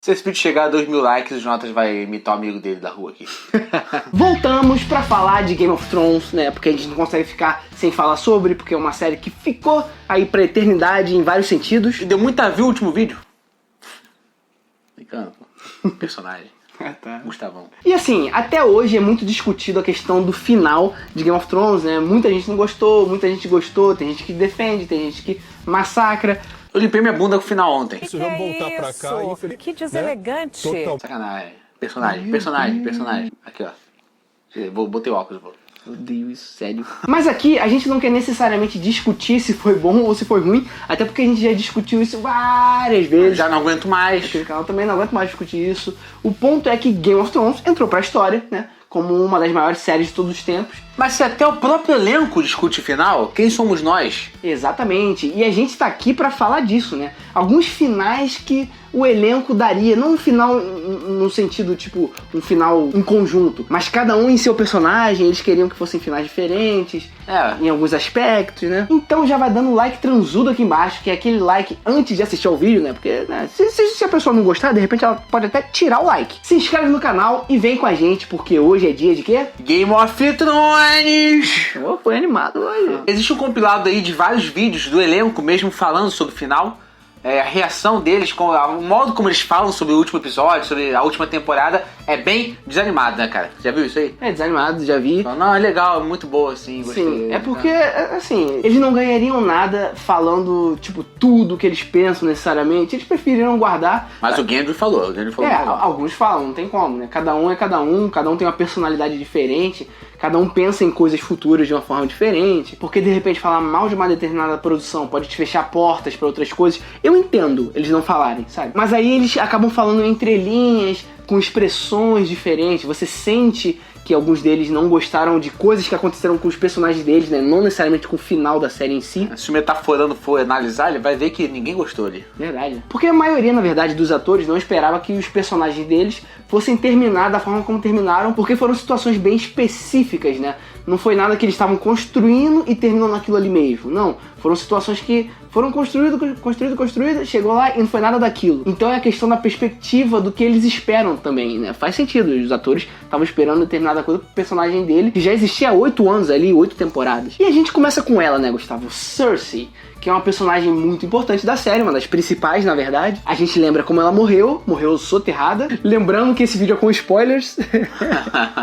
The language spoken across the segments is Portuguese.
Se esse vídeo chegar a 2.000 likes, o Jonatas vai imitar o amigo dele da rua aqui. Voltamos pra falar de Game of Thrones, né? Porque a gente não consegue ficar sem falar sobre, porque é uma série que ficou aí pra eternidade em vários sentidos. E deu muita view o último vídeo. Brincando, pô. Personagem. Tá. Gustavão. E assim, até hoje é muito discutido a questão do final de Game of Thrones, né? Muita gente não gostou, muita gente gostou, tem gente que defende, tem gente que massacra. Eu limpei minha bunda com o final ontem. Isso, vamos voltar pra cá. Que deselegante. Né? Total. Sacanagem. Personagem. Aqui, ó. Botei óculos, pô. Odeio isso, sério. Mas aqui a gente não quer necessariamente discutir se foi bom ou se foi ruim, até porque a gente já discutiu isso várias vezes. Já não aguento mais. Aquele canal também não aguento mais discutir isso. O ponto é que Game of Thrones entrou pra história, né? Como uma das maiores séries de todos os tempos. Mas se até o próprio elenco discute o final, quem somos nós? Exatamente. E a gente tá aqui pra falar disso, né? Alguns finais que o elenco daria, não um final no sentido, tipo, um final em conjunto, mas cada um em seu personagem, eles queriam que fossem finais diferentes, em alguns aspectos, né? Então já vai dando um like transudo aqui embaixo, que é aquele like antes de assistir ao vídeo, né? Porque, né, se a pessoa não gostar, de repente ela pode até tirar o like. Se inscreve no canal e vem com a gente, porque hoje é dia de quê? Game of Thrones! Oh, foi animado hoje. Existe um compilado aí de vários vídeos do elenco mesmo falando sobre o final. A reação deles, o modo como eles falam sobre o último episódio, sobre a última temporada, é bem desanimado, né, cara? Já viu isso aí? É desanimado, já vi. Não, é legal, é muito boa, assim, gostei. Sim, é porque, assim, eles não ganhariam nada falando, tipo, tudo que eles pensam necessariamente. Eles preferiram guardar. Mas o Gendry falou, alguns falam, não tem como, né? Cada um é cada um tem uma personalidade diferente, cada um pensa em coisas futuras de uma forma diferente. Porque, de repente, falar mal de uma determinada produção pode te fechar portas pra outras coisas. Eu entendo eles não falarem, sabe? Mas aí eles acabam falando entre linhas, com expressões diferentes. Você sente que alguns deles não gostaram de coisas que aconteceram com os personagens deles, né? Não necessariamente com o final da série em si. Se o metaforando for analisar, ele vai ver que ninguém gostou ali. Verdade. Porque a maioria, na verdade, dos atores não esperava que os personagens deles fossem terminar da forma como terminaram, porque foram situações bem específicas, né? Não foi nada que eles estavam construindo e terminando naquilo ali mesmo. Não. Foram situações que foram construídas, chegou lá e não foi nada daquilo. Então é a questão da perspectiva do que eles esperam também, né? Faz sentido, os atores estavam esperando determinada coisa pro personagem dele, que já existia há 8 anos ali, 8 temporadas. E a gente começa com ela, né, Gustavo? Cersei, que é uma personagem muito importante da série, uma das principais, na verdade. A gente lembra como ela morreu soterrada. Lembrando que esse vídeo é com spoilers.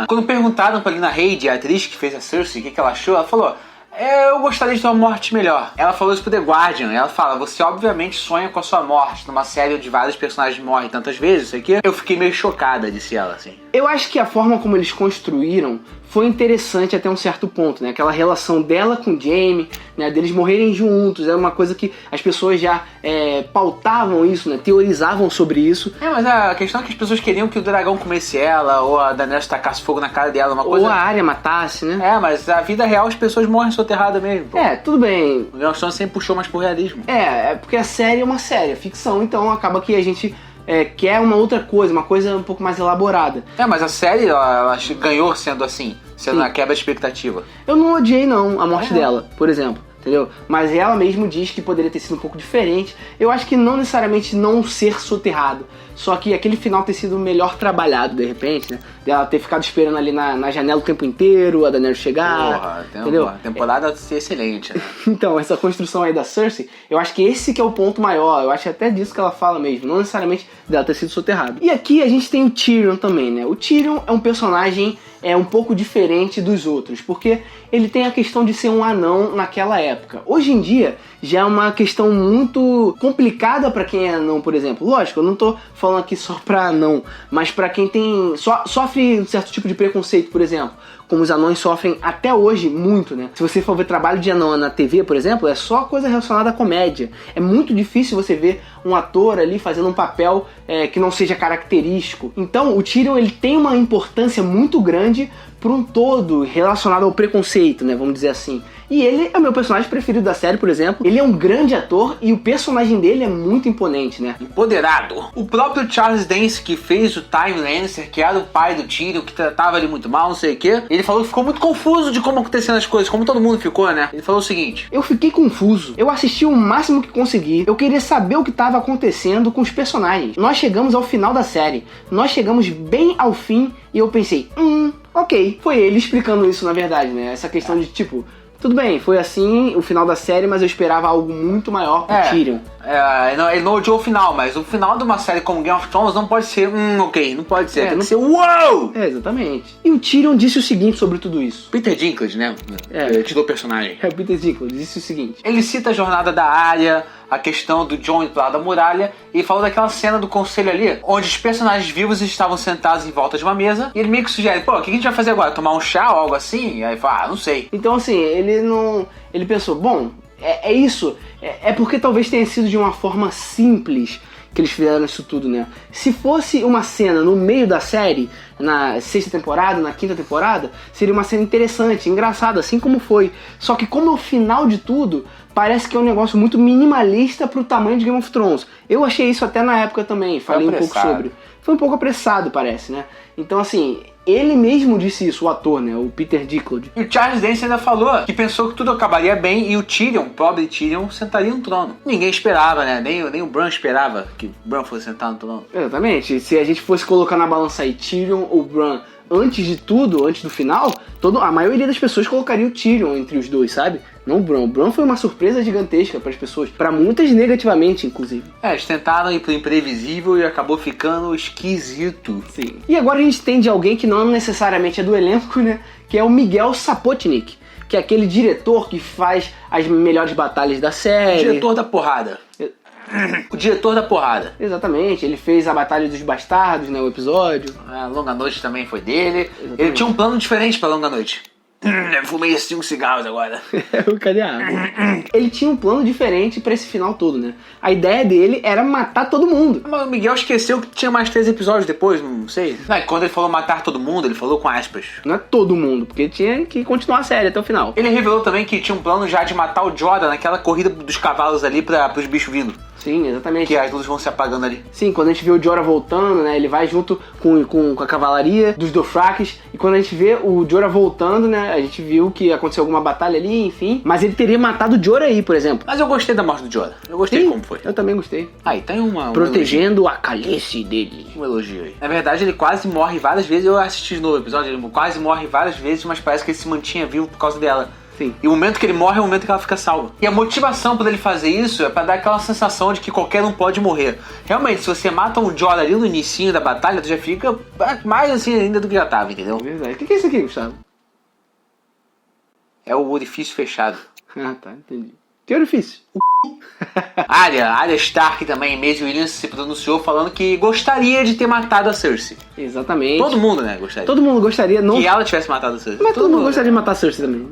Quando perguntaram pra Lena Headey, a atriz que fez a Cersei, o que ela achou, ela falou: eu gostaria de ter uma morte melhor. Ela falou isso pro The Guardian. Ela fala: você obviamente sonha com a sua morte numa série onde vários personagens morrem tantas vezes, isso aqui. Eu fiquei meio chocada, disse ela, assim. Eu acho que a forma como eles construíram foi interessante até um certo ponto, né? Aquela relação dela com o Jaime, né? Deles morrerem juntos, era uma coisa que as pessoas já pautavam isso, né? Teorizavam sobre isso. Mas a questão é que as pessoas queriam que o dragão comesse ela, ou a Daenerys tacasse fogo na cara dela, uma coisa... Ou a Arya matasse, né? Mas a vida real as pessoas morrem soterradas mesmo. Pô. Tudo bem. O Game of Thrones sempre puxou mais pro realismo. É porque a série é uma série, é ficção, então acaba que a gente... quer uma outra coisa, uma coisa um pouco mais elaborada. Mas a série, ela ganhou sendo assim, sendo uma quebra de expectativa. Eu não odiei, não, a morte dela, por exemplo, entendeu? Mas ela mesmo diz que poderia ter sido um pouco diferente. Eu acho que não necessariamente não ser soterrado, só que aquele final ter sido melhor trabalhado, de repente, né? Dela ter ficado esperando ali na janela o tempo inteiro, a Daenerys chegar, entendeu? A temporada ser excelente, né? Então, essa construção aí da Cersei, eu acho que esse que é o ponto maior. Eu acho até disso que ela fala mesmo, não necessariamente dela ter sido soterrado. E aqui a gente tem o Tyrion também, né? O Tyrion é um personagem um pouco diferente dos outros, porque ele tem a questão de ser um anão naquela época. Hoje em dia, já é uma questão muito complicada pra quem é anão, por exemplo. Lógico, eu não tô falando aqui só pra anão, mas pra quem sofre um certo tipo de preconceito, por exemplo, como os anões sofrem até hoje muito, né? Se você for ver trabalho de anão na TV, por exemplo, é só coisa relacionada à comédia. É muito difícil você ver um ator ali fazendo um papel que não seja característico. Então, o Tyrion, ele tem uma importância muito grande por um todo relacionado ao preconceito, né? Vamos dizer assim. E ele é o meu personagem preferido da série, por exemplo. Ele é um grande ator e o personagem dele é muito imponente, né? Empoderado. O próprio Charles Dance, que fez o Tywin Lannister, que era o pai do Tyrion, que tratava ele muito mal, não sei o quê, ele ele falou que ficou muito confuso de como acontecendo as coisas, como todo mundo ficou, né? Ele falou o seguinte: eu fiquei confuso. Eu assisti o máximo que consegui. Eu queria saber o que estava acontecendo com os personagens. Nós chegamos ao final da série. Nós chegamos bem ao fim e eu pensei, ok. Foi ele explicando isso, na verdade, né? Essa questão de tipo, tudo bem, foi assim o final da série, mas eu esperava algo muito maior pro Tyrion. Ele não odiou o final, mas o final de uma série como Game of Thrones não pode ser, ok, não pode ser, tem que ser uou! Exatamente. E o Tyrion disse o seguinte sobre tudo isso. Peter Dinklage, né? Título personagem. O Peter Dinklage disse o seguinte. Ele cita a jornada da Arya, a questão do Jon indo lá da muralha, e falou daquela cena do conselho ali, onde os personagens vivos estavam sentados em volta de uma mesa, e ele meio que sugere, pô, o que a gente vai fazer agora? Tomar um chá ou algo assim? E aí fala, não sei. Então assim, ele pensou, bom, é isso, é porque talvez tenha sido de uma forma simples que eles fizeram isso tudo, né? Se fosse uma cena no meio da série, na 6ª temporada, na 5ª temporada, seria uma cena interessante, engraçada, assim como foi. Só que como é o final de tudo, parece que é um negócio muito minimalista pro tamanho de Game of Thrones. Eu achei isso até na época também, falei um pouco sobre. Foi um pouco apressado, parece, né? Então assim, ele mesmo disse isso, o ator, né? O Peter Dinklage. E o Charles Dance ainda falou que pensou que tudo acabaria bem e o Tyrion, o pobre Tyrion, sentaria no trono. Ninguém esperava, né? Nem o Bran esperava que o Bran fosse sentar no trono. Exatamente. Se a gente fosse colocar na balança aí Tyrion ou Bran antes de tudo, antes do final, a maioria das pessoas colocaria o Tyrion entre os dois, sabe? Não o Bran. O Bran foi uma surpresa gigantesca para as pessoas. Para muitas negativamente, inclusive. Eles tentaram ir pro imprevisível e acabou ficando esquisito. Sim. E agora a gente tem de alguém que não necessariamente é do elenco, né? Que é o Miguel Sapochnik, que é aquele diretor que faz as melhores batalhas da série. O diretor da porrada. O diretor da porrada. Exatamente, ele fez a Batalha dos Bastardos, né, o episódio. A Longa Noite também foi dele. Exatamente. Ele tinha um plano diferente pra Longa Noite. Eu fumei 5 cigarros agora. Cadê a água? Ele tinha um plano diferente pra esse final todo, né? A ideia dele era matar todo mundo. Mas o Miguel esqueceu que tinha mais 3 episódios depois, não sei. Quando ele falou matar todo mundo, ele falou com aspas. Não é todo mundo, porque tinha que continuar a série até o final. Ele revelou também que tinha um plano já de matar o Jorah naquela corrida dos cavalos ali pros bichos vindo. Sim, exatamente. Que as luzes vão se apagando ali. Sim, quando a gente vê o Jorah voltando, né, ele vai junto com a cavalaria dos Dothrakis, e quando a gente vê o Jorah voltando, né, a gente viu que aconteceu alguma batalha ali, enfim, mas ele teria matado o Jorah aí, por exemplo. Mas eu gostei da morte do Jorah. Eu gostei de como foi. Eu também gostei. Aí, tem protegendo a calice dele. Um elogio aí. Na verdade, ele quase morre várias vezes. Eu assisti de novo o episódio, ele quase morre várias vezes, mas parece que ele se mantinha vivo por causa dela. Sim. E o momento que ele morre é o momento que ela fica salva. E a motivação pra ele fazer isso é pra dar aquela sensação de que qualquer um pode morrer. Realmente, se você mata um Jorah ali no inicinho da batalha, tu já fica mais assim ainda do que já tava, entendeu? É verdade. O que é isso aqui, Gustavo? É o orifício fechado. Ah, tá, entendi. Que orifício? Arya Stark também, Maisie Williams se pronunciou falando que gostaria de ter matado a Cersei. Exatamente. Todo mundo, né, gostaria. Todo mundo gostaria, não... Que ela tivesse matado a Cersei. Mas todo mundo gostaria de matar a Cersei também.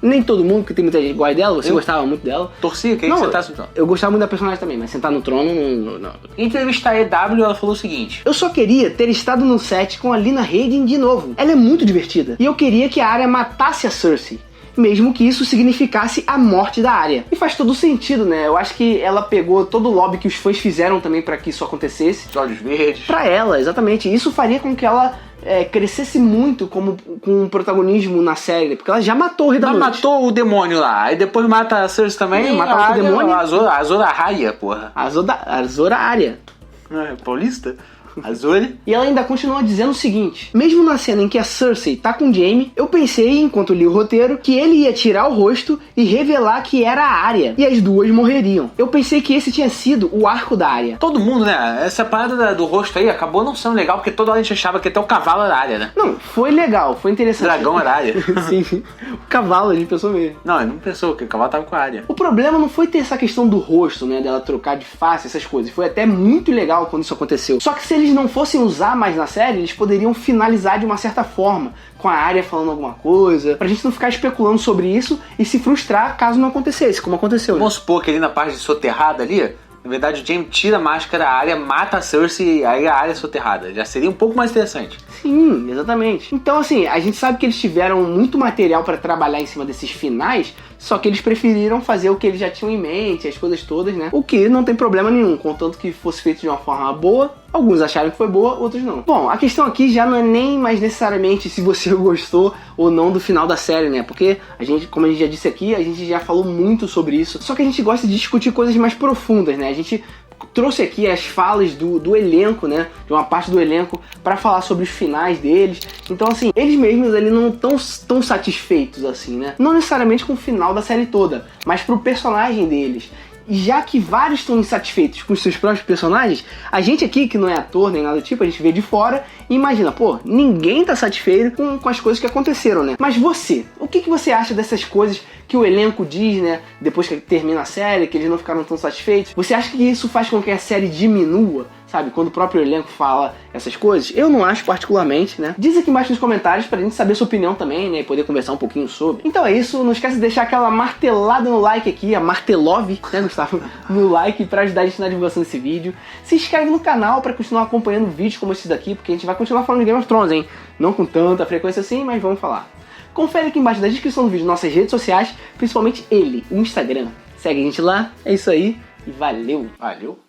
Nem todo mundo, porque tem muita gente igual dela, você gostava muito dela. Torcia, queria que sentasse no trono. Eu gostava muito da personagem também, mas sentar no trono, não. Em entrevista à EW, ela falou o seguinte: eu só queria ter estado no set com a Lina Headey de novo. Ela é muito divertida. E eu queria que a Arya matasse a Cersei, mesmo que isso significasse a morte da Arya. E faz todo sentido, né? Eu acho que ela pegou todo o lobby que os fãs fizeram também pra que isso acontecesse. Os olhos verdes. Pra ela, exatamente. Isso faria com que ela crescesse muito com um protagonismo na série, porque ela já matou o Rei da Noite. Ela matou o demônio lá, aí depois mata a Cersei também. Mata o demônio. A Azor Ahai, porra. A Azor Ahai. Paulista? Azor. E ela ainda continua dizendo o seguinte: mesmo na cena em que a Cersei tá com Jaime, eu pensei, enquanto li o roteiro, que ele ia tirar o rosto e revelar que era a Arya, e as duas morreriam. Eu pensei que esse tinha sido o arco da Arya. Todo mundo, né? Essa parada do rosto aí acabou não sendo legal, porque toda hora a gente achava que até o cavalo era a Arya, né? Não, foi legal, foi interessante. O dragão era a Arya. Sim, o cavalo, a gente pensou mesmo. Não, ele não pensou que o cavalo tava com a Arya. O problema não foi ter essa questão do rosto, né, dela trocar de face, essas coisas. Foi até muito legal quando isso aconteceu. Só que se eles não fossem usar mais na série, eles poderiam finalizar de uma certa forma, com a Arya falando alguma coisa, pra gente não ficar especulando sobre isso e se frustrar caso não acontecesse, como aconteceu. Vamos supor que ali na parte de soterrada ali, na verdade o Jaime tira a máscara, a Arya mata a Cersei, aí a Arya é soterrada. Já seria um pouco mais interessante. Sim, exatamente. Então assim, a gente sabe que eles tiveram muito material pra trabalhar em cima desses finais, Só que eles preferiram fazer o que eles já tinham em mente, as coisas todas, né? O que não tem problema nenhum, contanto que fosse feito de uma forma boa. Alguns acharam que foi boa, outros não. Bom, a questão aqui já não é nem mais necessariamente se você gostou ou não do final da série, né? Porque a gente, como a gente já disse aqui, a gente já falou muito sobre isso. Só que a gente gosta de discutir coisas mais profundas, né? A gente trouxe aqui as falas do elenco, né? De uma parte do elenco para falar sobre os finais deles. Então, assim, eles mesmos ali não estão tão satisfeitos assim, né? Não necessariamente com o final da série toda, mas pro personagem deles. E já que vários estão insatisfeitos com os seus próprios personagens, a gente aqui, que não é ator nem nada do tipo, a gente vê de fora e imagina, pô, ninguém tá satisfeito com as coisas que aconteceram, né? Mas você, o que você acha dessas coisas que o elenco diz, né? Depois que termina a série, que eles não ficaram tão satisfeitos. Você acha que isso faz com que a série diminua? Sabe, quando o próprio elenco fala essas coisas? Eu não acho particularmente, né? Diz aqui embaixo nos comentários pra gente saber sua opinião também, né? E poder conversar um pouquinho sobre. Então é isso, não esquece de deixar aquela martelada no like aqui, a martelove, né, Gustavo? No like pra ajudar a gente na divulgação desse vídeo. Se inscreve no canal pra continuar acompanhando vídeos como esse daqui, porque a gente vai continuar falando de Game of Thrones, hein? Não com tanta frequência assim, mas vamos falar. Confere aqui embaixo na descrição do vídeo nossas redes sociais, principalmente ele, o Instagram. Segue a gente lá, é isso aí e valeu! Valeu.